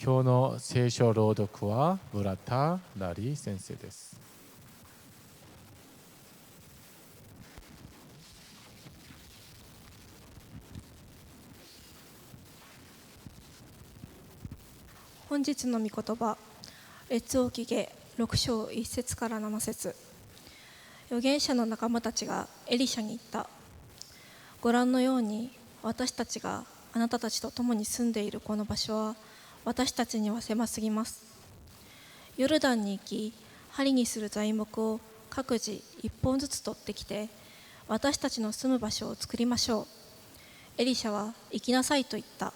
今日の聖書朗読は村田なり先生です。本日の御言葉、列王記下6章1節から7節。預言者の仲間たちがエリシャに言った。ご覧のように私たちがあなたたちと共に住んでいるこの場所は私たちには狭すぎます。ヨルダンに行き、針にする材木を各自1本ずつ取ってきて、私たちの住む場所を作りましょう。エリシャは行きなさいと言った。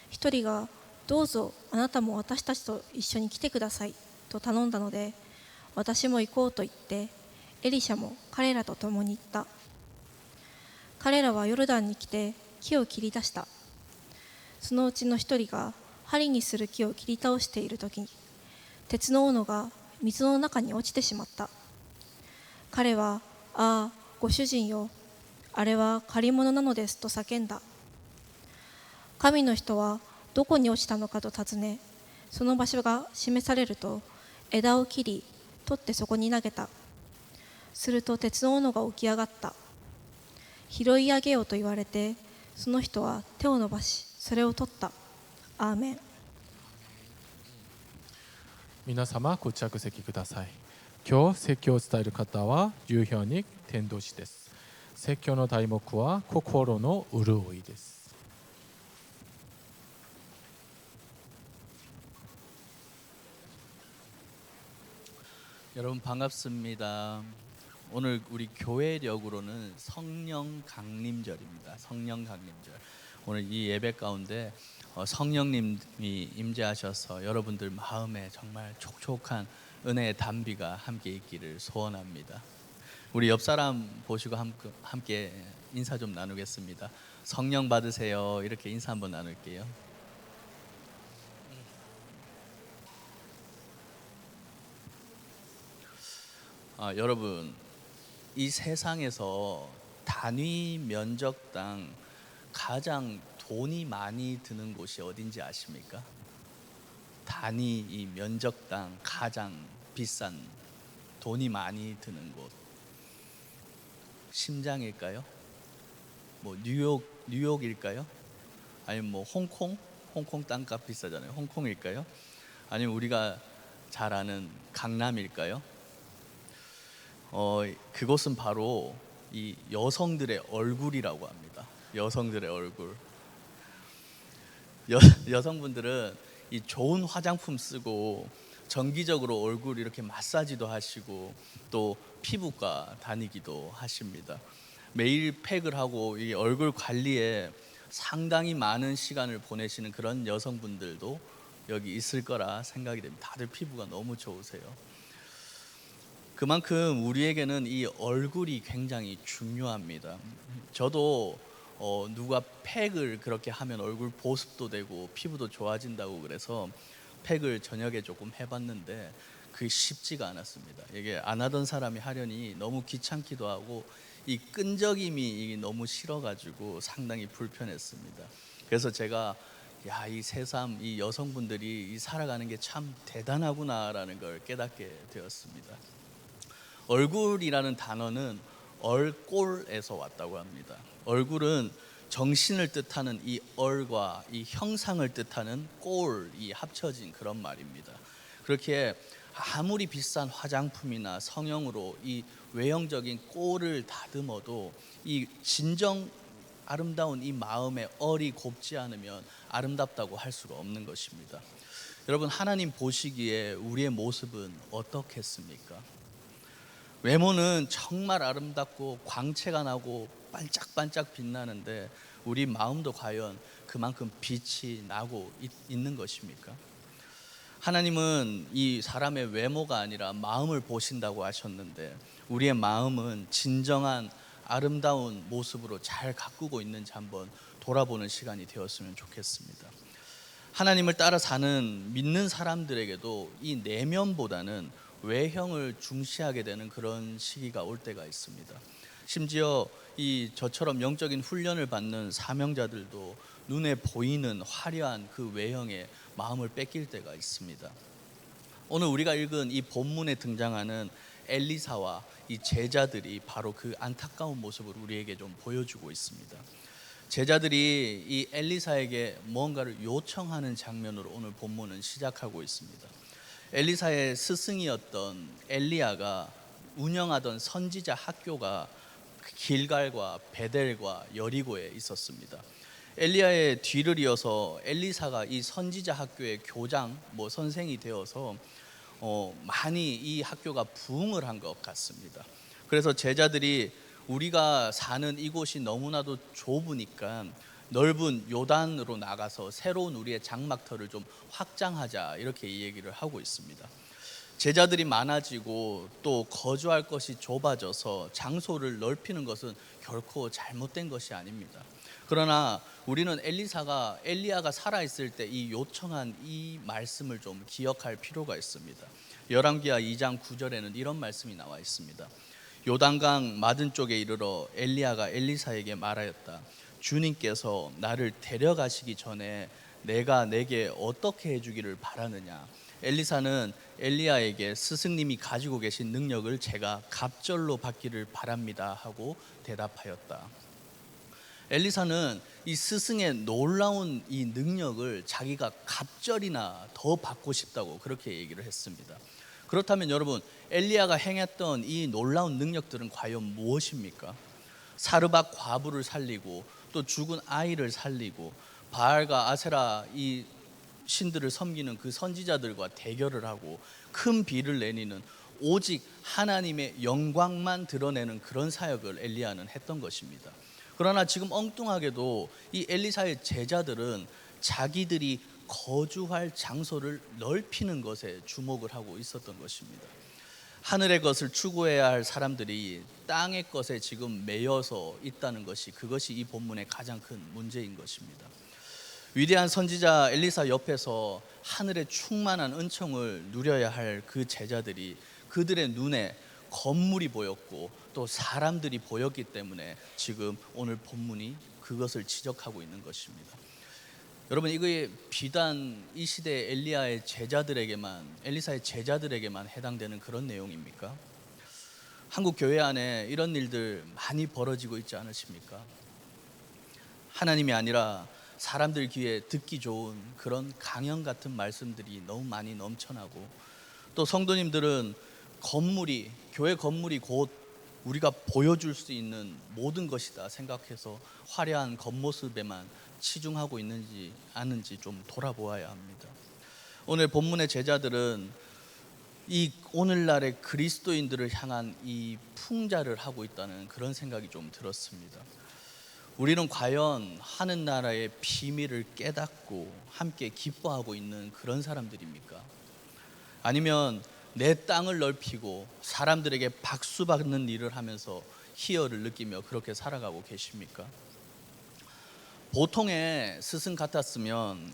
一人が、どうぞあなたも私たちと一緒に来てくださいと頼んだので、私も行こうと言ってエリシャも彼らと共に行った。彼らはヨルダンに来て木を切り出した。そのうちの一人が針にする木を切り倒している時に、鉄の斧が水の中に落ちてしまった。彼は、ああ、ご主人よ、あれは借り物なのですと叫んだ。神の人はどこに落ちたのかと尋ね、その場所が示されると、枝を切り取ってそこに投げた。すると鉄の斧が起き上がった。拾い上げようと言われて、その人は手を伸ばしそれを取った。アーメン。皆様ご着席ください。今日説教を伝える方はユーヒョニ天童師です。説教の題目は心の潤いです。여러분 반갑습니다. 오늘 우리 교회력으로는 성령 강림절입니다. 성령 강림절. 오늘 이 예배 가운데 성령님이 임재하셔서 여러분들 마음에 정말 촉촉한 은혜의 단비가 함께 있기를 소원합니다. 우리 옆 사람 보시고 함께 인사 좀 나누겠습니다. 성령 받으세요. 이렇게 인사 한번 나눌게요. 여러분, 이 세상에서 단위 면적당 가장 돈이 많이 드는 곳이 어딘지 아십니까? 단위 이 면적당 가장 비싼 돈이 많이 드는 곳. 심장일까요? 뭐 뉴욕일까요? 아니면 뭐 홍콩 땅값 비싸잖아요. 홍콩일까요? 아니면 우리가 잘 아는 강남일까요? 그것은 바로 이 여성들의 얼굴이라고 합니다. 여성들의 얼굴. 여성분들은 이 좋은 화장품 쓰고 정기적으로 얼굴 이렇게 마사지도 하시고 또 피부과 다니기도 하십니다. 매일 팩을 하고 이 얼굴 관리에 상당히 많은 시간을 보내시는 그런 여성분들도 여기 있을 거라 생각이 됩니다. 다들 피부가 너무 좋으세요. 그만큼 우리에게는 이 얼굴이 굉장히 중요합니다. 저도 누가 팩을 그렇게 하면 얼굴 보습도 되고 피부도 좋아진다고 그래서 팩을 저녁에 조금 해봤는데 그게 쉽지가 않았습니다. 이게 안 하던 사람이 하려니 너무 귀찮기도 하고 이 끈적임이 너무 싫어가지고 상당히 불편했습니다. 그래서 제가 이 새삼 이 여성분들이 살아가는 게 참 대단하구나라는 걸 깨닫게 되었습니다. 얼굴이라는 단어는 얼꼴에서 왔다고 합니다. 얼굴은 정신을 뜻하는 이 얼과 이 형상을 뜻하는 꼴이 합쳐진 그런 말입니다. 그렇게 아무리 비싼 화장품이나 성형으로 이 외형적인 꼴을 다듬어도 이 진정 아름다운 이 마음의 얼이 곱지 않으면 아름답다고 할 수가 없는 것입니다. 여러분, 하나님 보시기에 우리의 모습은 어떻겠습니까? 외모는 정말 아름답고 광채가 나고 반짝반짝 빛나는데 우리 마음도 과연 그만큼 빛이 나고 있는 것입니까? 하나님은 이 사람의 외모가 아니라 마음을 보신다고 하셨는데 우리의 마음은 진정한 아름다운 모습으로 잘 가꾸고 있는지 한번 돌아보는 시간이 되었으면 좋겠습니다. 하나님을 따라 사는 믿는 사람들에게도 이 내면보다는 외형을 중시하게 되는 그런 시기가 올 때가 있습니다. 심지어 이 저처럼 영적인 훈련을 받는 사명자들도 눈에 보이는 화려한 그 외형에 마음을 뺏길 때가 있습니다. 오늘 우리가 읽은 이 본문에 등장하는 엘리사와 이 제자들이 바로 그 안타까운 모습을 우리에게 좀 보여주고 있습니다. 제자들이 이 엘리사에게 뭔가를 요청하는 장면으로 오늘 본문은 시작하고 있습니다. 엘리사의 스승이었던 엘리야가 운영하던 선지자 학교가 길갈과 베델과 여리고에 있었습니다. 엘리야의 뒤를 이어서 엘리사가 이 선지자 학교의 교장, 선생이 되어서 많이 이 학교가 부흥을 한 것 같습니다. 그래서 제자들이 우리가 사는 이곳이 너무나도 좁으니까 넓은 요단으로 나가서 새로운 우리의 장막터를 좀 확장하자, 이렇게 이 얘기를 하고 있습니다. 제자들이 많아지고 또 거주할 것이 좁아져서 장소를 넓히는 것은 결코 잘못된 것이 아닙니다. 그러나 우리는 엘리야가 살아있을 때 이 요청한 이 말씀을 좀 기억할 필요가 있습니다. 열왕기하 2장 9절에는 이런 말씀이 나와 있습니다. 요단강 맞은쪽에 이르러 엘리야가 엘리사에게 말하였다. 주님께서 나를 데려가시기 전에 내가 내게 어떻게 해주기를 바라느냐. 엘리사는 엘리야에게 스승님이 가지고 계신 능력을 제가 갑절로 받기를 바랍니다 하고 대답하였다. 엘리사는 이 스승의 놀라운 이 능력을 자기가 갑절이나 더 받고 싶다고 그렇게 얘기를 했습니다. 그렇다면 여러분, 엘리야가 행했던 이 놀라운 능력들은 과연 무엇입니까? 사르밧 과부를 살리고 또 죽은 아이를 살리고 바알과 아세라 이 신들을 섬기는 그 선지자들과 대결을 하고 큰 비를 내리는 오직 하나님의 영광만 드러내는 그런 사역을 엘리야는 했던 것입니다. 그러나 지금 엉뚱하게도 이 엘리사의 제자들은 자기들이 거주할 장소를 넓히는 것에 주목을 하고 있었던 것입니다. 하늘의 것을 추구해야 할 사람들이 땅의 것에 지금 매여서 있다는 것이, 그것이 이 본문의 가장 큰 문제인 것입니다. 위대한 선지자 엘리사 옆에서 하늘의 충만한 은총을 누려야 할 그 제자들이 그들의 눈에 건물이 보였고 또 사람들이 보였기 때문에 지금 오늘 본문이 그것을 지적하고 있는 것입니다. 여러분, 이게 비단 이 시대 엘리사의 제자들에게만 해당되는 그런 내용입니까? 한국 교회 안에 이런 일들 많이 벌어지고 있지 않으십니까? 하나님이 아니라 사람들 귀에 듣기 좋은 그런 강연 같은 말씀들이 너무 많이 넘쳐나고, 또 성도님들은 교회 건물이 곧 우리가 보여줄 수 있는 모든 것이다 생각해서 화려한 겉모습에만 치중하고 있는지 아는지 좀 돌아보아야 합니다. 오늘 본문의 제자들은 이 오늘날의 그리스도인들을 향한 이 풍자를 하고 있다는 그런 생각이 좀 들었습니다. 우리는 과연 하는 나라의 비밀을 깨닫고 함께 기뻐하고 있는 그런 사람들입니까? 아니면 내 땅을 넓히고 사람들에게 박수 받는 일을 하면서 희열을 느끼며 그렇게 살아가고 계십니까? 보통의 스승 같았으면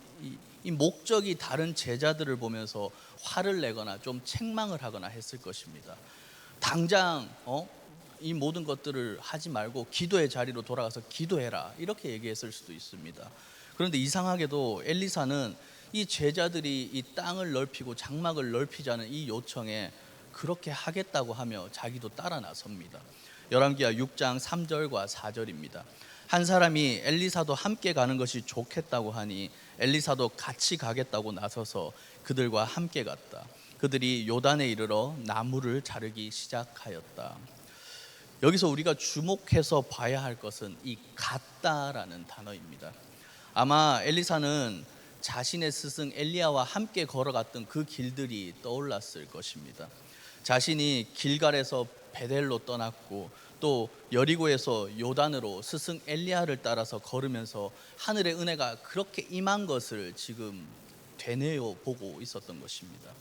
이 목적이 다른 제자들을 보면서 화를 내거나 좀 책망을 하거나 했을 것입니다. 당장 이 모든 것들을 하지 말고 기도의 자리로 돌아가서 기도해라, 이렇게 얘기했을 수도 있습니다. 그런데 이상하게도 엘리사는 이 제자들이 이 땅을 넓히고 장막을 넓히자는 이 요청에 그렇게 하겠다고 하며 자기도 따라 나섭니다. 열왕기하 6장 3절과 4절입니다. 한 사람이 엘리사도 함께 가는 것이 좋겠다고 하니 엘리사도 같이 가겠다고 나서서 그들과 함께 갔다. 그들이 요단에 이르러 나무를 자르기 시작하였다. 여기서 우리가 주목해서 봐야 할 것은 이 갔다라는 단어입니다. 아마 엘리사는 자신의 스승 엘리야와 함께 걸어갔던 그 길들이 떠올랐을 것입니다. 자신이 길갈에서 베델로 떠났고 또 여리고에서 요단으로 스승 엘리야를 따라서 걸으면서 하늘의 은혜가 그렇게 임한 것을 지금 되뇌어 보고 있었던 것입니다.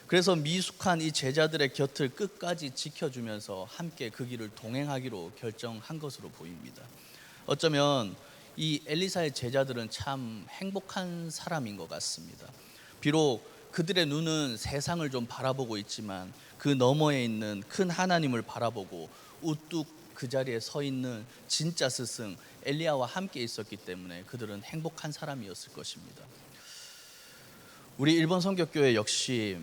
그래서 미숙한 이 제자들의 곁을 끝까지 지켜주면서 함께 그 길을 동행하기로 결정한 것으로 보입니다. 어쩌면 이 엘리사의 제자들은 참 행복한 사람인 것 같습니다. 비록 그들의 눈은 세상을 좀 바라보고 있지만 그 너머에 있는 큰 하나님을 바라보고 우뚝 그 자리에 서 있는 진짜 스승 엘리야와 함께 있었기 때문에 그들은 행복한 사람이었을 것입니다. 우리 일본 성격교회 역시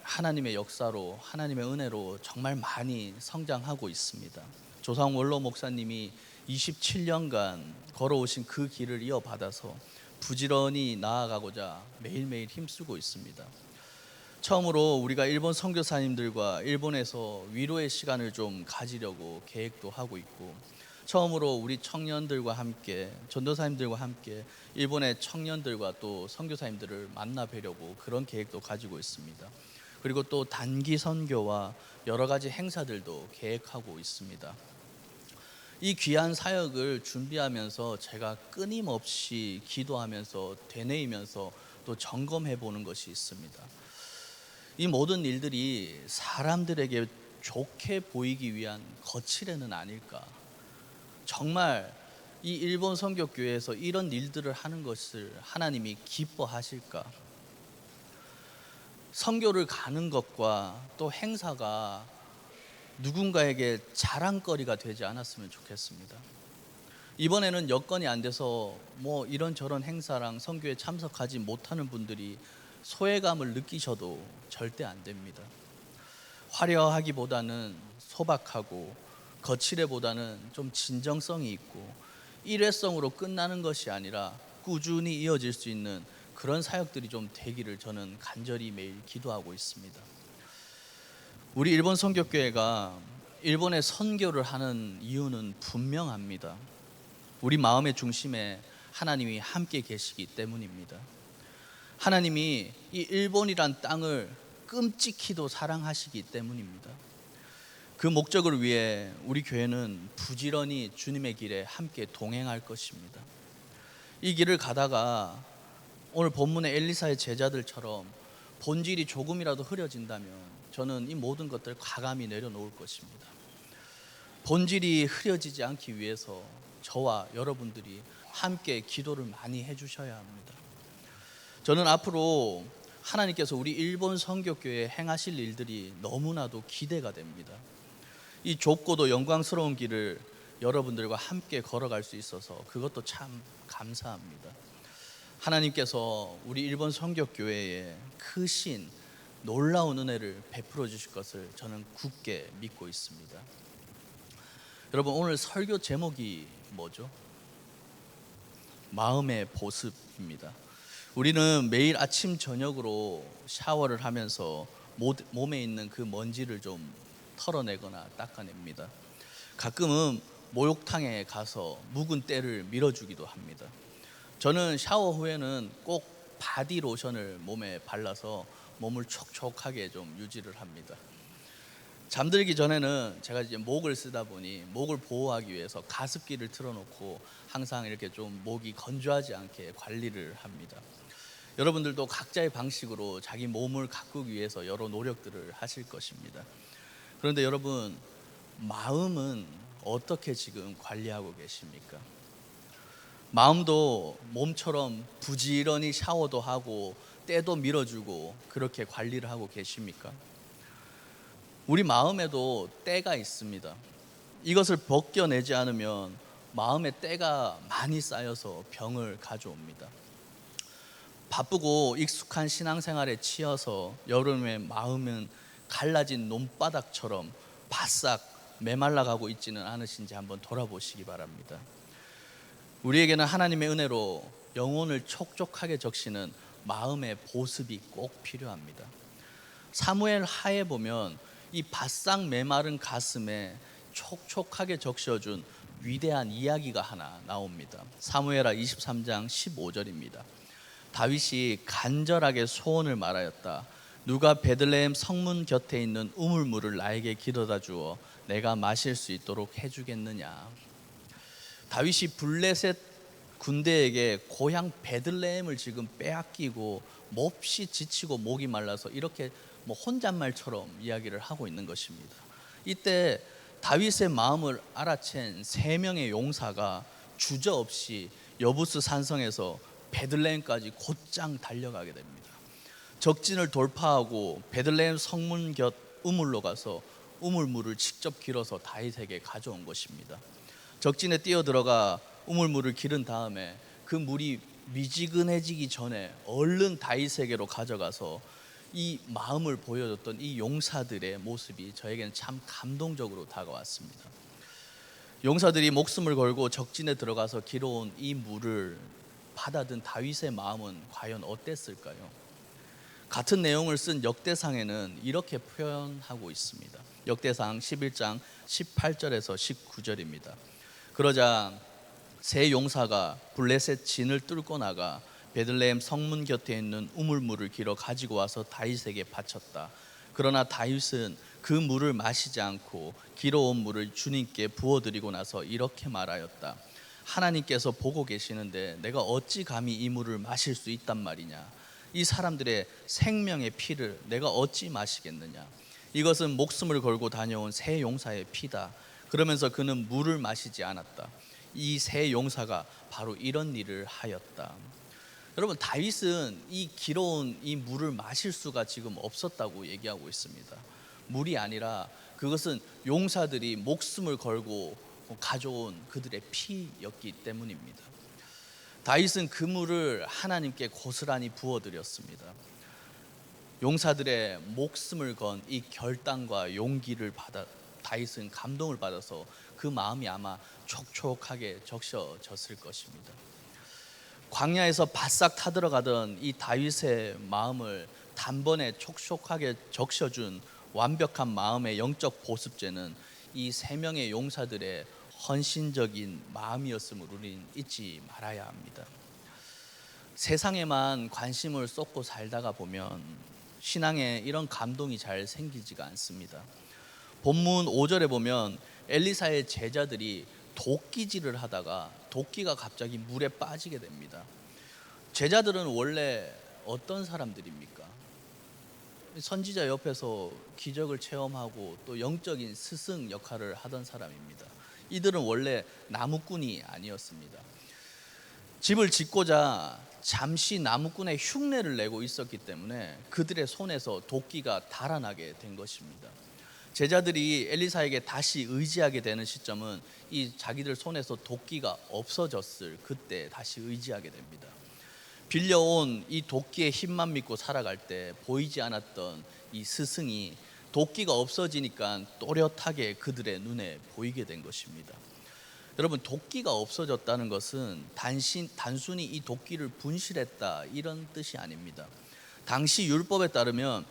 하나님의 역사로, 하나님의 은혜로 정말 많이 성장하고 있습니다. 조상 원로 목사님이 27년간 걸어오신 그 길을 이어받아서 부지런히 나아가고자 매일매일 힘쓰고 있습니다. 처음으로 우리가 일본 선교사님들과 일본에서 위로의 시간을 좀 가지려고 계획도 하고 있고, 처음으로 우리 청년들과 함께, 전도사님들과 함께 일본의 청년들과 또 선교사님들을 만나 뵈려고 그런 계획도 가지고 있습니다. 그리고 또 단기 선교와 여러 가지 행사들도 계획하고 있습니다. 이 귀한 사역을 준비하면서 제가 끊임없이 기도하면서 되뇌이면서 또 점검해 보는 것이 있습니다. 이 모든 일들이 사람들에게 좋게 보이기 위한 거칠애는 아닐까? 정말 이 일본 선교교회에서 이런 일들을 하는 것을 하나님이 기뻐하실까? 선교를 가는 것과 또 행사가 누군가에게 자랑거리가 되지 않았으면 좋겠습니다. 이번에는 여건이 안 돼서 뭐 이런저런 행사랑 선교에 참석하지 못하는 분들이 소외감을 느끼셔도 절대 안 됩니다. 화려하기보다는 소박하고 거칠애보다는 좀 진정성이 있고 일회성으로 끝나는 것이 아니라 꾸준히 이어질 수 있는 그런 사역들이 좀 되기를 저는 간절히 매일 기도하고 있습니다. 우리 일본 선교교회가 일본에 선교를 하는 이유는 분명합니다. 우리 마음의 중심에 하나님이 함께 계시기 때문입니다. 하나님이 이 일본이란 땅을 끔찍히도 사랑하시기 때문입니다. 그 목적을 위해 우리 교회는 부지런히 주님의 길에 함께 동행할 것입니다. 이 길을 가다가 오늘 본문의 엘리사의 제자들처럼 본질이 조금이라도 흐려진다면 저는 이 모든 것들 과감히 내려놓을 것입니다. 본질이 흐려지지 않기 위해서 저와 여러분들이 함께 기도를 많이 해주셔야 합니다. 저는 앞으로 하나님께서 우리 일본 선교교회에 행하실 일들이 너무나도 기대가 됩니다. 이 좁고도 영광스러운 길을 여러분들과 함께 걸어갈 수 있어서 그것도 참 감사합니다. 하나님께서 우리 일본 선교교회에 크신 놀라운 은혜를 베풀어 주실 것을 저는 굳게 믿고 있습니다. 여러분, 오늘 설교 제목이 뭐죠? 마음의 보습입니다. 우리는 매일 아침 저녁으로 샤워를 하면서 몸에 있는 그 먼지를 좀 털어내거나 닦아냅니다. 가끔은 목욕탕에 가서 묵은 때를 밀어주기도 합니다. 저는 샤워 후에는 꼭 바디 로션을 몸에 발라서 몸을 촉촉하게 좀 유지를 합니다. 잠들기 전에는 제가 이제 목을 쓰다 보니 목을 보호하기 위해서 가습기를 틀어놓고 항상 이렇게 좀 목이 건조하지 않게 관리를 합니다. 여러분들도 각자의 방식으로 자기 몸을 가꾸기 위해서 여러 노력들을 하실 것입니다. 그런데 여러분, 마음은 어떻게 지금 관리하고 계십니까? 마음도 몸처럼 부지런히 샤워도 하고 때도 밀어주고 그렇게 관리를 하고 계십니까? 우리 마음에도 때가 있습니다. 이것을 벗겨내지 않으면 마음에 때가 많이 쌓여서 병을 가져옵니다. 바쁘고 익숙한 신앙생활에 치여서 여러분의 마음은 갈라진 논바닥처럼 바싹 메말라가고 있지는 않으신지 한번 돌아보시기 바랍니다. 우리에게는 하나님의 은혜로 영혼을 촉촉하게 적시는 마음의 보습이 꼭 필요합니다. 사무엘 하에 보면 이 바싹 메마른 가슴에 촉촉하게 적셔준 위대한 이야기가 하나 나옵니다. 사무엘하 23장 15절입니다. 다윗이 간절하게 소원을 말하였다. 누가 베들레헴 성문 곁에 있는 우물물을 나에게 길어다 주어 내가 마실 수 있도록 해주겠느냐. 다윗이 블레셋 군대에게 고향 베들레헴을 지금 빼앗기고 몹시 지치고 목이 말라서 이렇게 혼잣말처럼 이야기를 하고 있는 것입니다. 이때 다윗의 마음을 알아챈 세 명의 용사가 주저없이 여부스 산성에서 베들레헴까지 곧장 달려가게 됩니다. 적진을 돌파하고 베들레헴 성문 곁 우물로 가서 우물물을 직접 길어서 다윗에게 가져온 것입니다. 적진에 뛰어들어가 우물물을 기른 다음에 그 물이 미지근해지기 전에 얼른 다윗에게로 가져가서 이 마음을 보여줬던 이 용사들의 모습이 저에게는 참 감동적으로 다가왔습니다. 용사들이 목숨을 걸고 적진에 들어가서 길어온 이 물을 받아든 다윗의 마음은 과연 어땠을까요? 같은 내용을 쓴 역대상에는 이렇게 표현하고 있습니다. 역대상 11장 18절에서 19절입니다. 그러자 세 용사가 블레셋 진을 뚫고 나가 베들레헴 성문 곁에 있는 우물물을 길어 가지고 와서 다윗에게 바쳤다. 그러나 다윗은 그 물을 마시지 않고 길어온 물을 주님께 부어드리고 나서 이렇게 말하였다. 하나님께서 보고 계시는데 내가 어찌 감히 이 물을 마실 수 있단 말이냐. 이 사람들의 생명의 피를 내가 어찌 마시겠느냐. 이것은 목숨을 걸고 다녀온 세 용사의 피다. 그러면서 그는 물을 마시지 않았다. 이 세 용사가 바로 이런 일을 하였다. 여러분, 다윗은 이 길어온 이 물을 마실 수가 지금 없었다고 얘기하고 있습니다. 물이 아니라 그것은 용사들이 목숨을 걸고 가져온 그들의 피였기 때문입니다. 다윗은 그 물을 하나님께 고스란히 부어드렸습니다. 용사들의 목숨을 건 이 결단과 용기를 받아 다윗은 감동을 받아서 그 마음이 아마 촉촉하게 적셔졌을 것입니다. 광야에서 바싹 타들어가던 이 다윗의 마음을 단번에 촉촉하게 적셔준 완벽한 마음의 영적 보습제는 이 세 명의 용사들의 헌신적인 마음이었음을 우리는 잊지 말아야 합니다. 세상에만 관심을 쏟고 살다가 보면 신앙에 이런 감동이 잘 생기지가 않습니다. 본문 5절에 보면 엘리사의 제자들이 도끼질을 하다가 도끼가 갑자기 물에 빠지게 됩니다. 제자들은 원래 어떤 사람들입니까? 선지자 옆에서 기적을 체험하고 또 영적인 스승 역할을 하던 사람입니다. 이들은 원래 나무꾼이 아니었습니다. 집을 짓고자 잠시 나무꾼의 흉내를 내고 있었기 때문에 그들의 손에서 도끼가 달아나게 된 것입니다. 제자들이 엘리사에게 다시 의지하게 되는 시점은 이 자기들 손에서 도끼가 없어졌을 그때 다시 의지하게 됩니다. 빌려온 이 도끼의 힘만 믿고 살아갈 때 보이지 않았던 이 스승이 도끼가 없어지니까 또렷하게 그들의 눈에 보이게 된 것입니다. 여러분, 도끼가 없어졌다는 것은 단순히 이 도끼를 분실했다 이런 뜻이 아닙니다. 당시 율법에 따르면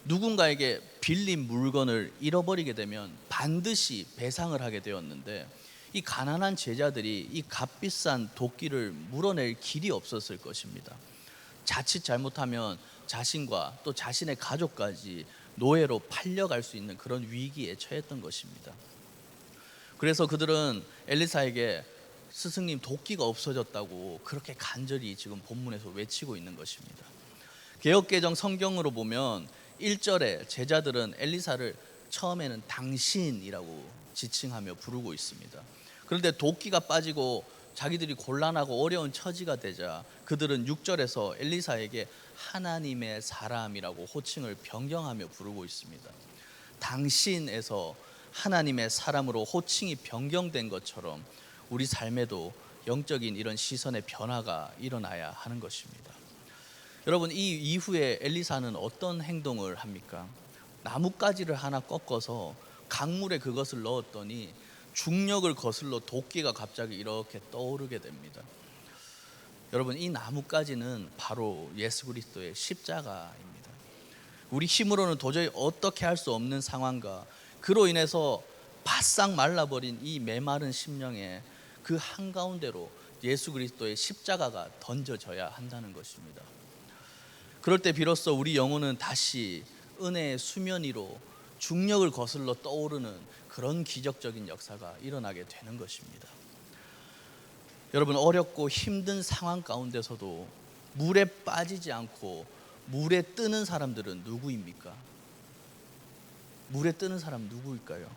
누군가에게 빌린 물건을 잃어버리게 되면 반드시 배상을 하게 되었는데 이 가난한 제자들이 이 값비싼 도끼를 물어낼 길이 없었을 것입니다. 자칫 잘못하면 자신과 또 자신의 가족까지 노예로 팔려갈 수 있는 그런 위기에 처했던 것입니다. 그래서 그들은 엘리사에게 스승님 도끼가 없어졌다고 그렇게 간절히 지금 본문에서 외치고 있는 것입니다. 개역개정 성경으로 보면 1절에 제자들은 엘리사를 처음에는 당신이라고 지칭하며 부르고 있습니다. 그런데 도끼가 빠지고 자기들이 곤란하고 어려운 처지가 되자 그들은 6절에서 엘리사에게 하나님의 사람이라고 호칭을 변경하며 부르고 있습니다. 당신에서 하나님의 사람으로 호칭이 변경된 것처럼 우리 삶에도 영적인 이런 시선의 변화가 일어나야 하는 것입니다. 여러분, 이 이후에 엘리사는 어떤 행동을 합니까? 나뭇가지를 하나 꺾어서 강물에 그것을 넣었더니 중력을 거슬러 도끼가 갑자기 이렇게 떠오르게 됩니다. 여러분, 이 나뭇가지는 바로 예수 그리스도의 십자가입니다. 우리 힘으로는 도저히 어떻게 할 수 없는 상황과 그로 인해서 바싹 말라버린 이 메마른 심령에 그 한가운데로 예수 그리스도의 십자가가 던져져야 한다는 것입니다. 그럴 때 비로소 우리 영혼은 다시 은혜의 수면 위로 중력을 거슬러 떠오르는 그런 기적적인 역사가 일어나게 되는 것입니다. 여러분, 어렵고 힘든 상황 가운데서도 물에 빠지지 않고 물에 뜨는 사람들은 누구입니까? 물에 뜨는 사람 누구일까요?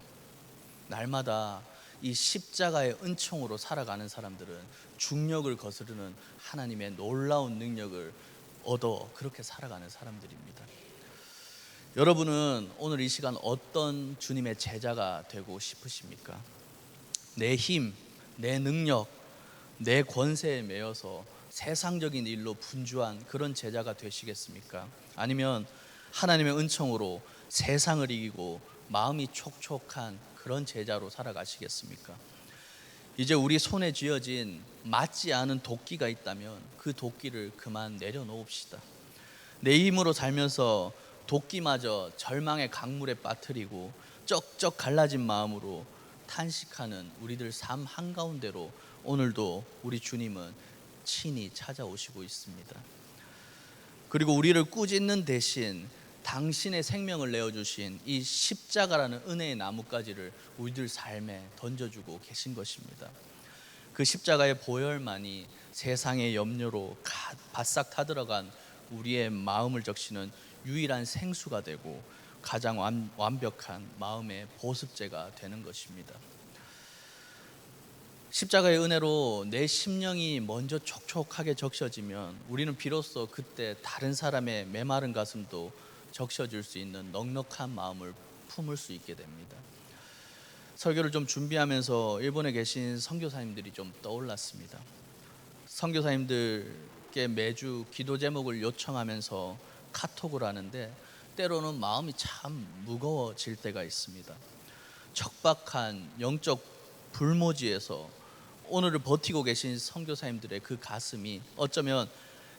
날마다 이 십자가의 은총으로 살아가는 사람들은 중력을 거스르는 하나님의 놀라운 능력을 얻어 그렇게 살아가는 사람들입니다. 여러분은 오늘 이 시간 어떤 주님의 제자가 되고 싶으십니까? 내 힘, 내 능력, 내 권세에 매여서 세상적인 일로 분주한 그런 제자가 되시겠습니까? 아니면 하나님의 은총으로 세상을 이기고 마음이 촉촉한 그런 제자로 살아가시겠습니까? 이제 우리 손에 쥐어진 맞지 않은 도끼가 있다면 그 도끼를 그만 내려놓읍시다. 내 힘으로 살면서 도끼마저 절망의 강물에 빠뜨리고 쩍쩍 갈라진 마음으로 탄식하는 우리들 삶 한가운데로 오늘도 우리 주님은 친히 찾아오시고 있습니다. 그리고 우리를 꾸짖는 대신 당신의 생명을 내어주신 이 십자가라는 은혜의 나뭇가지를 우리들 삶에 던져주고 계신 것입니다. 그 십자가의 보혈만이 세상의 염려로 바싹 타들어간 우리의 마음을 적시는 유일한 생수가 되고 가장 완벽한 마음의 보습제가 되는 것입니다. 십자가의 은혜로 내 심령이 먼저 촉촉하게 적셔지면 우리는 비로소 그때 다른 사람의 메마른 가슴도 적셔줄 수 있는 넉넉한 마음을 품을 수 있게 됩니다. 설교를 좀 준비하면서 일본에 계신 선교사님들이 좀 떠올랐습니다. 선교사님들께 매주 기도 제목을 요청하면서 카톡을 하는데 때로는 마음이 참 무거워질 때가 있습니다. 척박한 영적 불모지에서 오늘을 버티고 계신 선교사님들의 그 가슴이 어쩌면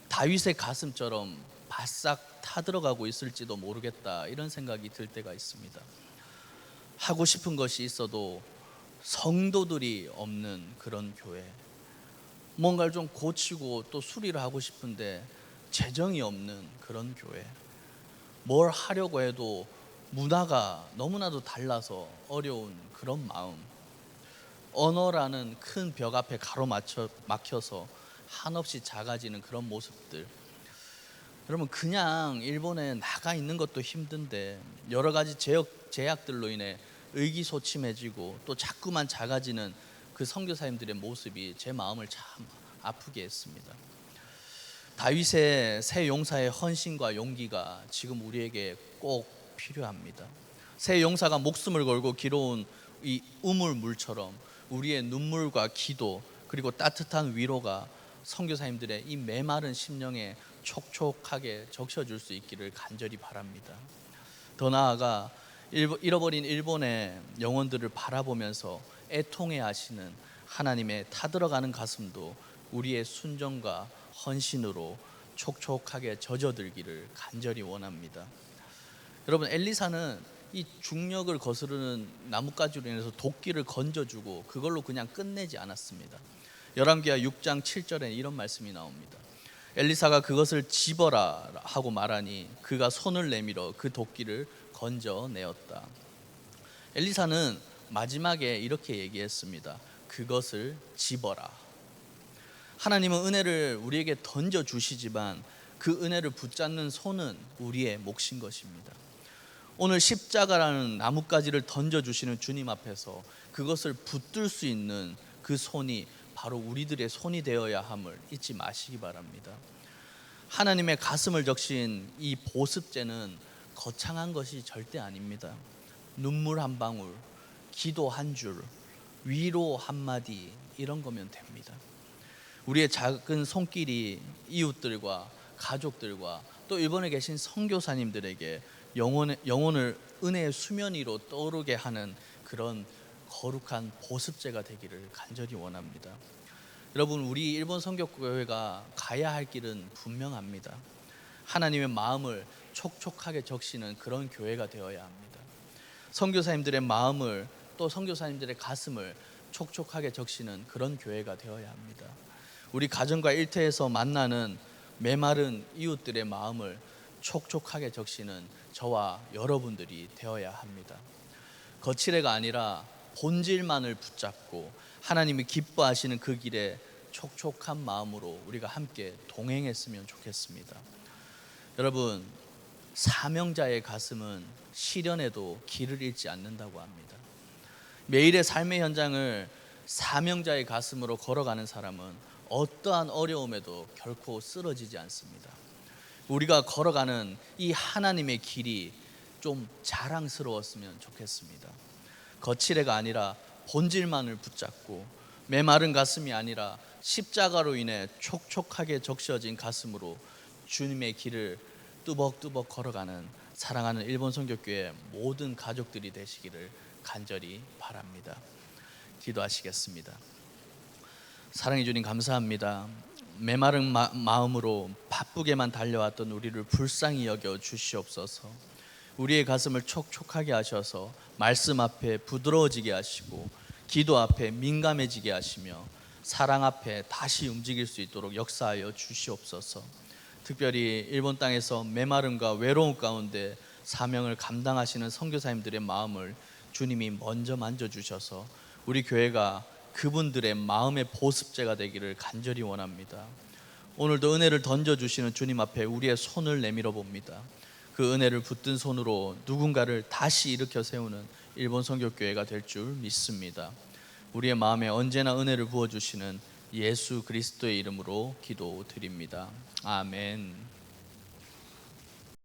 다윗의 가슴처럼 바싹 타들어가고 있을지도 모르겠다, 이런 생각이 들 때가 있습니다. 하고 싶은 것이 있어도 성도들이 없는 그런 교회, 뭔가를 좀 고치고 또 수리를 하고 싶은데 재정이 없는 그런 교회, 뭘 하려고 해도 문화가 너무나도 달라서 어려운 그런 마음, 언어라는 큰 벽 앞에 가로막혀서 한없이 작아지는 그런 모습들. 여러분, 그냥 일본에 나가 있는 것도 힘든데 여러 가지 제약들로 인해 의기소침해지고 또 자꾸만 작아지는 그 선교사님들의 모습이 제 마음을 참 아프게 했습니다. 다윗의 새 용사의 헌신과 용기가 지금 우리에게 꼭 필요합니다. 새 용사가 목숨을 걸고 길어온 이 우물물처럼 우리의 눈물과 기도 그리고 따뜻한 위로가 선교사님들의 이 메마른 심령에 촉촉하게 적셔줄 수 있기를 간절히 바랍니다. 더 나아가 잃어버린 일본의 영혼들을 바라보면서 애통해 하시는 하나님의 타들어가는 가슴도 우리의 순종과 헌신으로 촉촉하게 젖어들기를 간절히 원합니다. 여러분, 엘리사는 이 중력을 거스르는 나뭇가지로 인해서 도끼를 건져주고 그걸로 그냥 끝내지 않았습니다. 열왕기하 6장 7절에 이런 말씀이 나옵니다. 엘리사가 그것을 집어라 하고 말하니 그가 손을 내밀어 그 도끼를 건져내었다. 엘리사는 마지막에 이렇게 얘기했습니다. 그것을 집어라. 하나님은 은혜를 우리에게 던져주시지만 그 은혜를 붙잡는 손은 우리의 몫인 것입니다. 오늘 십자가라는 나뭇가지를 던져주시는 주님 앞에서 그것을 붙들 수 있는 그 손이 바로 우리들의 손이 되어야 함을 잊지 마시기 바랍니다. 하나님의 가슴을 적신 이 보습제는 거창한 것이 절대 아닙니다. 눈물 한 방울, 기도 한 줄, 위로 한마디, 이런 거면 됩니다. 우리의 작은 손길이 이웃들과 가족들과 또 일본에 계신 선교사님들에게 영혼을 은혜의 수면 위로 떠오르게 하는 그런 거룩한 보습제가 되기를 간절히 원합니다. 여러분, 우리 일본 선교교회가 가야 할 길은 분명합니다. 하나님의 마음을 촉촉하게 적시는 그런 교회가 되어야 합니다. 선교사님들의 마음을 또 선교사님들의 가슴을 촉촉하게 적시는 그런 교회가 되어야 합니다. 우리 가정과 일터에서 만나는 메마른 이웃들의 마음을 촉촉하게 적시는 저와 여러분들이 되어야 합니다. 거칠애가 아니라 본질만을 붙잡고 하나님이 기뻐하시는 그 길에 촉촉한 마음으로 우리가 함께 동행했으면 좋겠습니다. 여러분, 사명자의 가슴은 시련에도 길을 잃지 않는다고 합니다. 매일의 삶의 현장을 사명자의 가슴으로 걸어가는 사람은 어떠한 어려움에도 결코 쓰러지지 않습니다. 우리가 걸어가는 이 하나님의 길이 좀 자랑스러웠으면 좋겠습니다. 거칠애가 아니라 본질만을 붙잡고 메마른 가슴이 아니라 십자가로 인해 촉촉하게 적셔진 가슴으로 주님의 길을 뚜벅뚜벅 걸어가는 사랑하는 일본 선교교회 모든 가족들이 되시기를 간절히 바랍니다. 기도하시겠습니다. 사랑해 주님 감사합니다. 메마른 마음으로 바쁘게만 달려왔던 우리를 불쌍히 여겨 주시옵소서. 우리의 가슴을 촉촉하게 하셔서 말씀 앞에 부드러워지게 하시고 기도 앞에 민감해지게 하시며 사랑 앞에 다시 움직일 수 있도록 역사하여 주시옵소서. 특별히 일본 땅에서 메마름과 외로움 가운데 사명을 감당하시는 선교사님들의 마음을 주님이 먼저 만져주셔서 우리 교회가 그분들의 마음의 보습제가 되기를 간절히 원합니다. 오늘도 은혜를 던져주시는 주님 앞에 우리의 손을 내밀어 봅니다. 그 은혜를 붙든 손으로 누군가를 다시 일으켜 세우는 일본 선교교회가 될 줄 믿습니다. 우리의 마음에 언제나 은혜를 부어주시는 예수 그리스도의 이름으로 기도드립니다. 아멘.